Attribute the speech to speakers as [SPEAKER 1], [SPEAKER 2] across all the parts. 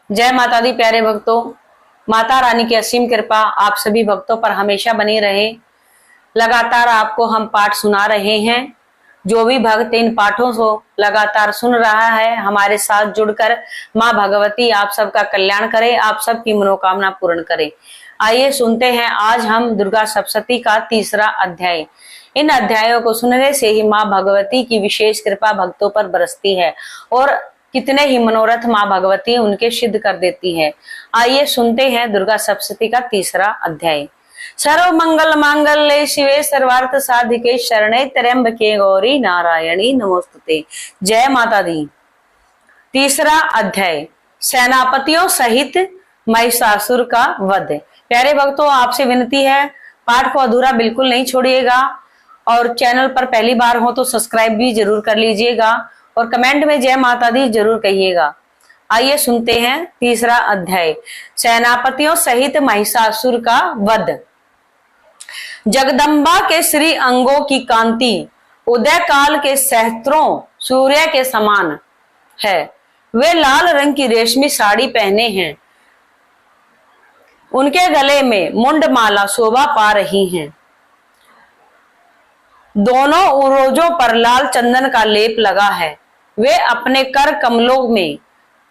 [SPEAKER 1] जय माता दी प्यारे भक्तों। माता रानी की असीम कृपा आप सभी भक्तों पर हमेशा बनी रहे। लगातार आपको हम पाठ सुना रहे हैं। जो भी भक्त इन पाठों को लगातार सुन रहा है, हमारे साथ जुड़कर माँ भगवती आप सबका कल्याण करे, आप सबकी मनोकामना पूर्ण करे। आइए सुनते हैं आज हम दुर्गा सप्तशती का तीसरा अध्याय। इन अध्यायों को सुनने से ही माँ भगवती की विशेष कृपा भक्तों पर बरसती है और कितने ही मनोरथ माँ भगवती उनके सिद्ध कर देती है। आइए सुनते हैं दुर्गा सप्तशती का तीसरा अध्याय। सर्व मंगल मांगल्ये शिवे सर्वार्थ साधिके शरणे त्र्यंबके गौरी नारायणी नमोस्तुते। जय माता दी। तीसरा अध्याय, सेनापतियों सहित महिषासुर का वध। प्यारे भक्तों, आपसे विनती है पाठ को अधूरा बिल्कुल नहीं छोड़िएगा और चैनल पर पहली बार हो तो सब्सक्राइब भी जरूर कर लीजिएगा और कमेंट में जय माता दी जरूर कहिएगा। आइए सुनते हैं तीसरा अध्याय, सेनापतियों सहित महिषासुर का वध। जगदम्बा के श्री अंगों की कांति उदय काल के सहस्त्रों सूर्य के समान है। वे लाल रंग की रेशमी साड़ी पहने हैं। उनके गले में मुंडमाला शोभा पा रही हैं। दोनों उरोजों पर लाल चंदन का लेप लगा है। वे अपने कर कमलों में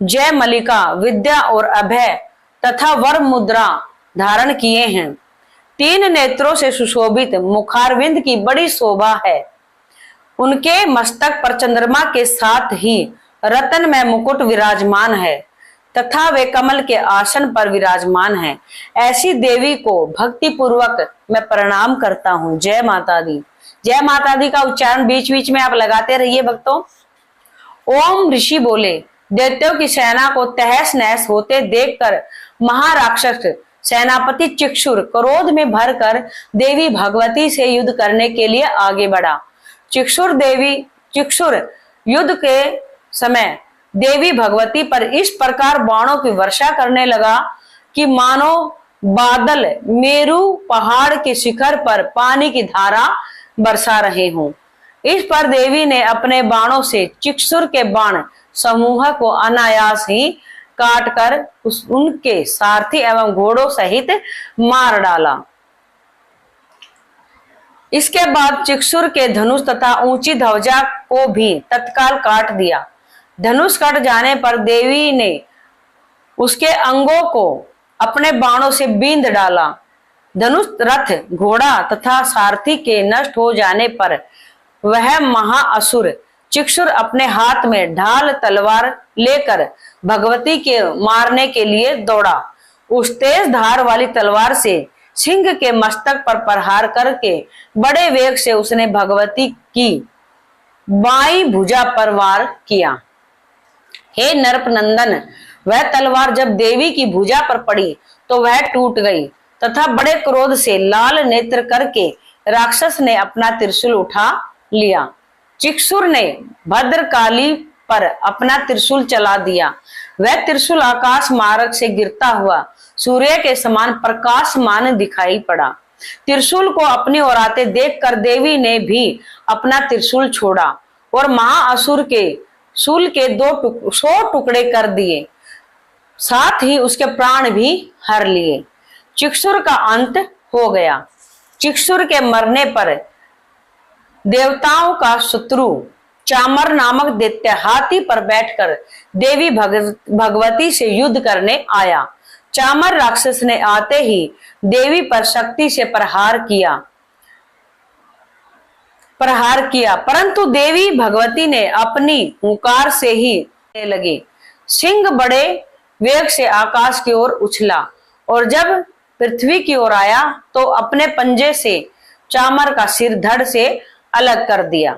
[SPEAKER 1] जय मलिका, विद्या और अभय तथा वर मुद्रा धारण किए हैं। तीन नेत्रों से सुशोभित मुखारविंद की बड़ी शोभा है। उनके मस्तक पर चंद्रमा के साथ ही रतन में मुकुट विराजमान है तथा वे कमल के आसन पर विराजमान हैं। ऐसी देवी को भक्ति पूर्वक मैं प्रणाम करता हूँ। जय माता दी। जय माता दी का उच्चारण बीच बीच में आप लगाते रहिए भक्तों। ओम ऋषि बोले। दैत्यों की सेना को तहस नहस होते देखकर महाराक्षस सेनापति चिक्षुर क्रोध में भरकर देवी भगवती से युद्ध करने के लिए आगे बढ़ा। चिक्षुर युद्ध के समय देवी भगवती पर इस प्रकार बाणों की वर्षा करने लगा कि मानो बादल मेरू पहाड़ के शिखर पर पानी की धारा बरसा रहे हों। इस पर देवी ने अपने बाणों से चिक्षुर के बाण समूह को अनायास ही काटकर उनके सारथी एवं घोड़ों सहित मार डाला। इसके बाद चिक्षुर के धनुष तथा ऊंची ध्वजा को भी तत्काल काट दिया। धनुष कट जाने पर देवी ने उसके अंगों को अपने बाणों से बींध डाला। धनुष, रथ, घोड़ा तथा सारथी के नष्ट हो जाने पर वह महाअसुर चिक्षुर अपने हाथ में ढाल तलवार लेकर भगवती के मारने के लिए दौड़ा। उस तेज धार वाली तलवार से सिंह के मस्तक पर प्रहार करके बड़े वेग से उसने भगवती की बाईं भुजा पर वार किया। हे नरपनंदन, वह तलवार जब देवी की भुजा पर पड़ी तो वह टूट गई तथा बड़े क्रोध से लाल नेत्र करके राक्षस ने अपना त्रिशूल उठा लिया। चिक्षुर ने भद्रकाली पर अपना त्रिशूल चला दिया। वह त्रिशूल आकाश मार्ग से गिरता हुआ सूर्य के समान प्रकाशमान दिखाई पड़ा। त्रिशूल को अपनी ओर आते देखकर देवी ने भी अपना त्रिशूल छोड़ा और महाअसुर के शूल के 100 टुकड़े कर दिए, साथ ही उसके प्राण भी हर लिए। चिक्षुर का अंत हो गया। चिक्षुर के मरने पर देवताओं का शत्रु चामर नामक दैत्य हाथी पर बैठकर देवी भगवती से युद्ध करने आया। चामर राक्षस ने आते ही देवी पर शक्ति से प्रहार किया, परंतु देवी भगवती ने अपनी हुंकार से ही लगे। सिंह बड़े वेग से आकाश की ओर उछला और जब पृथ्वी की ओर आया तो अपने पंजे से चामर का सिर धड़ से अलग कर दिया।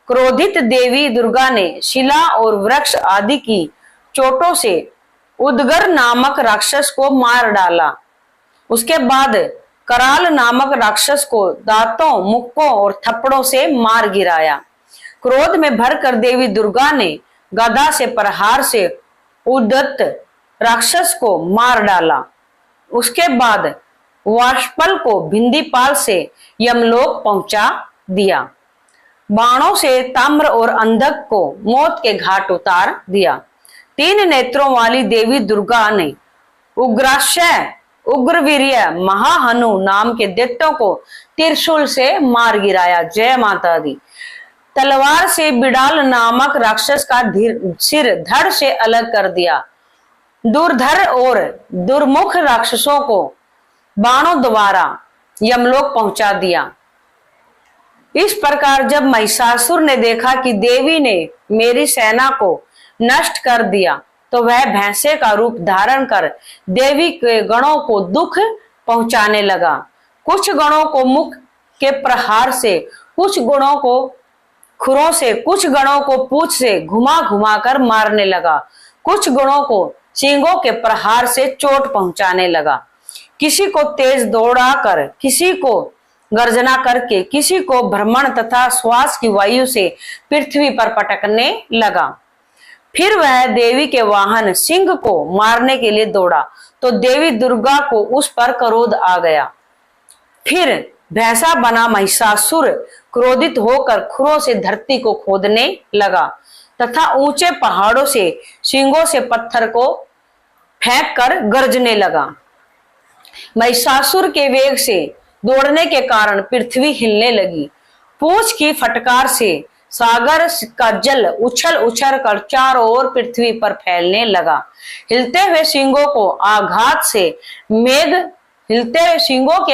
[SPEAKER 1] क्रोधित देवी दुर्गा ने शिला और वृक्ष आदि की चोटों से उदगर नामक राक्षस को मार डाला। उसके बाद कराल नामक राक्षस को दांतों, मुक्कों और थप्पड़ों से मार गिराया। क्रोध में भरकर देवी दुर्गा ने गदा से प्रहार से उद्यत राक्षस को मार डाला। उसके बाद वाष्पल को भिंदीपाल से यमलोक पहुंचा दिया। बाणों से ताम्र और अंधक को मौत के घाट उतार दिया। तीन नेत्रों वाली देवी दुर्गा ने उग्राशय, उग्रवीर्य, महाहनु नाम के दैत्यों को त्रिशूल से मार गिराया। जय माता दी। तलवार से बिडाल नामक राक्षस का सिर धड़ से अलग कर दिया। दुर्धर और दुर्मुख राक्षसों को बाणों द्वारा यमलोक पहुंचा दिया। इस प्रकार जब महिषासुर ने देखा कि देवी ने मेरी सेना को नष्ट कर दिया, तो वह भैंसे का रूप धारण कर देवी के गणों को दुख पहुंचाने लगा। कुछ गणों को मुख के प्रहार से, कुछ गणों को खुरों से, कुछ गणों को पूंछ से घुमा घुमा कर मारने लगा। कुछ गणों को सींगों के प्रहार से चोट पहुंचाने लगा। किसी को तेज दौड़ा कर, किसी को गर्जना करके, किसी को भ्रमण तथा श्वास की वायु से पृथ्वी पर पटकने लगा। फिर वह देवी के वाहन सिंह को मारने के लिए दौड़ा, तो देवी दुर्गा को उस पर क्रोध आ गया। फिर भैंसा बना महिषासुर क्रोधित होकर खुरों से धरती को खोदने लगा तथा ऊंचे पहाड़ों से सिंगों से पत्थर को फेंक कर गरजने लगा। महिषासुर के वेग से दौड़ने के कारण पृथ्वी हिलने लगी। पूंछ की फटकार से सागर का जल उछल उछल कर चारों ओर पृथ्वी पर फैलने लगा। हिलते हुए सिंगों के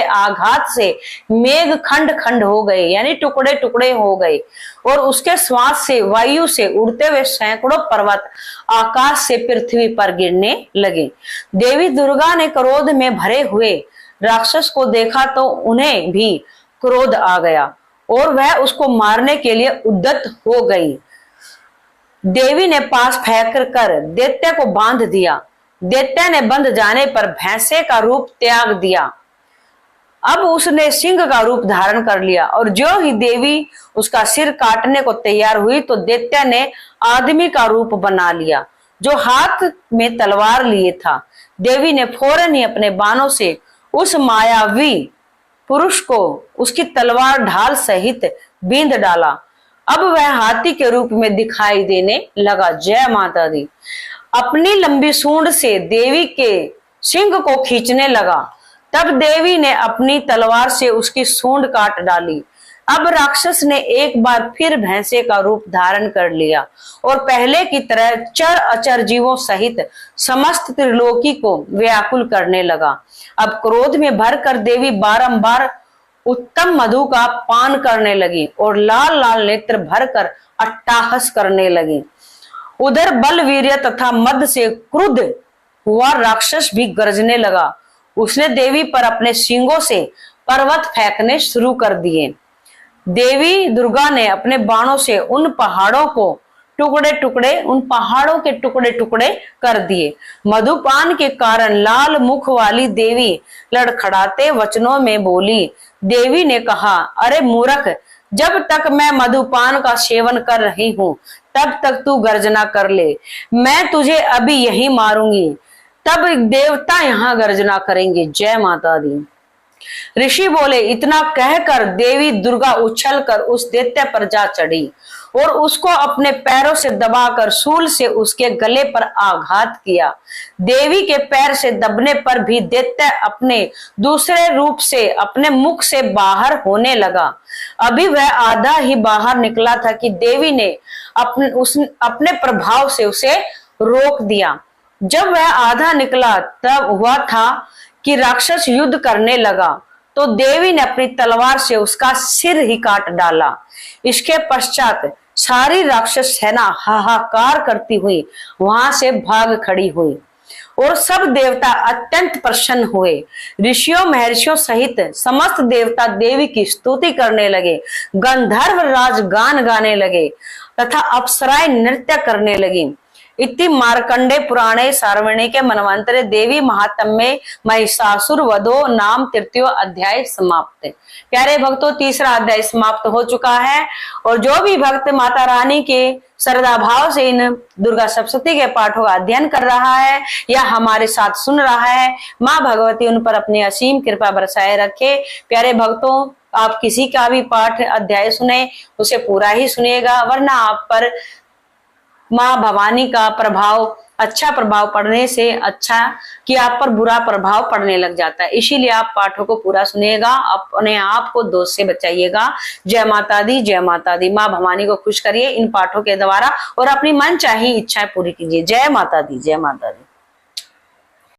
[SPEAKER 1] आघात से मेघ खंड खंड हो गए, यानी टुकड़े टुकड़े हो गए, और उसके श्वास से, वायु से उड़ते हुए सैकड़ों पर्वत आकाश से पृथ्वी पर गिरने लगे। देवी दुर्गा ने क्रोध में भरे हुए राक्षस को देखा तो उन्हें भी क्रोध आ गया और वह उसको मारने के लिए उद्यत हो गई। देवी ने पास फेंक कर दैत्य को बांध दिया। दैत्य ने बंध जाने पर भैंसे का रूप त्याग दिया। अब उसने सिंह का रूप धारण कर लिया और जो ही देवी उसका सिर काटने को तैयार हुई तो दैत्य ने आदमी का रूप बना लिया, जो हाथ में तलवार लिए था। देवी ने फौरन ही अपने बाणों से उस मायावी पुरुष को उसकी तलवार ढाल सहित बींध डाला। अब वह हाथी के रूप में दिखाई देने लगा। जय माता दी। अपनी लंबी सूंड से देवी के सिंह को खींचने लगा। तब देवी ने अपनी तलवार से उसकी सूंड काट डाली। अब राक्षस ने एक बार फिर भैंसे का रूप धारण कर लिया और पहले की तरह चर अचर जीवों सहित समस्त त्रिलोकी को व्याकुल करने लगा। अब क्रोध में भरकर देवी बारंबार उत्तम मधु का पान करने लगी और लाल लाल नेत्र भरकर अट्टाहस करने लगी। उधर बलवीर्य तथा मद से क्रुद्ध हुआ राक्षस भी गरजने लगा। उसने देवी पर अपने सींगों से पर्वत फेंकने शुरू कर दिए। देवी दुर्गा ने अपने बाणों से उन पहाड़ों के टुकड़े टुकड़े कर दिए। मधुपान के कारण लाल मुख वाली देवी लड़खड़ाते वचनों में बोली। देवी ने कहा, अरे मूर्ख, जब तक मैं मधुपान का सेवन कर रही हूं तब तक तू गर्जना कर ले। मैं तुझे अभी यही मारूंगी, तब देवता यहाँ गर्जना करेंगे। जय माता दी। ऋषि बोले। इतना कहकर देवी दुर्गा उछलकर उस दैत्य पर जा चढ़ी और उसको अपने पैरों से दबाकर शूल से उसके गले पर आघात किया। देवी के पैर से दबने पर भी दैत्य अपने दूसरे रूप से अपने मुख से बाहर होने लगा। अभी वह आधा ही बाहर निकला था कि देवी ने अपने प्रभाव से उसे रोक दिया। जब वह आधा निकला तब हुआ था कि राक्षस युद्ध करने लगा, तो देवी ने अपनी तलवार से उसका सिर ही काट डाला। इसके पश्चात सारी राक्षस सेना हाहाकार करती हुई वहां से भाग खड़ी हुई और सब देवता अत्यंत प्रसन्न हुए। ऋषियों महर्षियों सहित समस्त देवता देवी की स्तुति करने लगे। गंधर्व राज गान गाने लगे तथा अप्सराएं नृत्य करने लगी। इति मार्कंडे पुराणे सार्वणिके मनवंतरे देवी महात्म्ये महिषासुर वधो नाम तृतीय अध्याय समाप्त। प्यारे भक्तों, तीसरा अध्याय समाप्त हो चुका है और जो भी भक्त माता रानी के श्रद्धा भाव से इन दुर्गा सप्तशती के पाठों का अध्ययन कर रहा है या हमारे साथ सुन रहा है, माँ भगवती उन पर अपनी असीम कृपा बरसाए रखे। प्यारे भक्तों, आप किसी का भी पाठ अध्याय सुने उसे पूरा ही सुनिएगा, वरना आप पर माँ भवानी का प्रभाव अच्छा प्रभाव पड़ने से अच्छा कि आप पर बुरा प्रभाव पड़ने लग जाता है। इसीलिए आप पाठों को पूरा सुनिएगा, अपने आप को दोष से बचाइएगा। जय माता दी, जय माता दी। माँ भवानी को खुश करिए इन पाठों के द्वारा और अपनी मन चाही इच्छाएं पूरी कीजिए। जय माता दी, जय माता दी।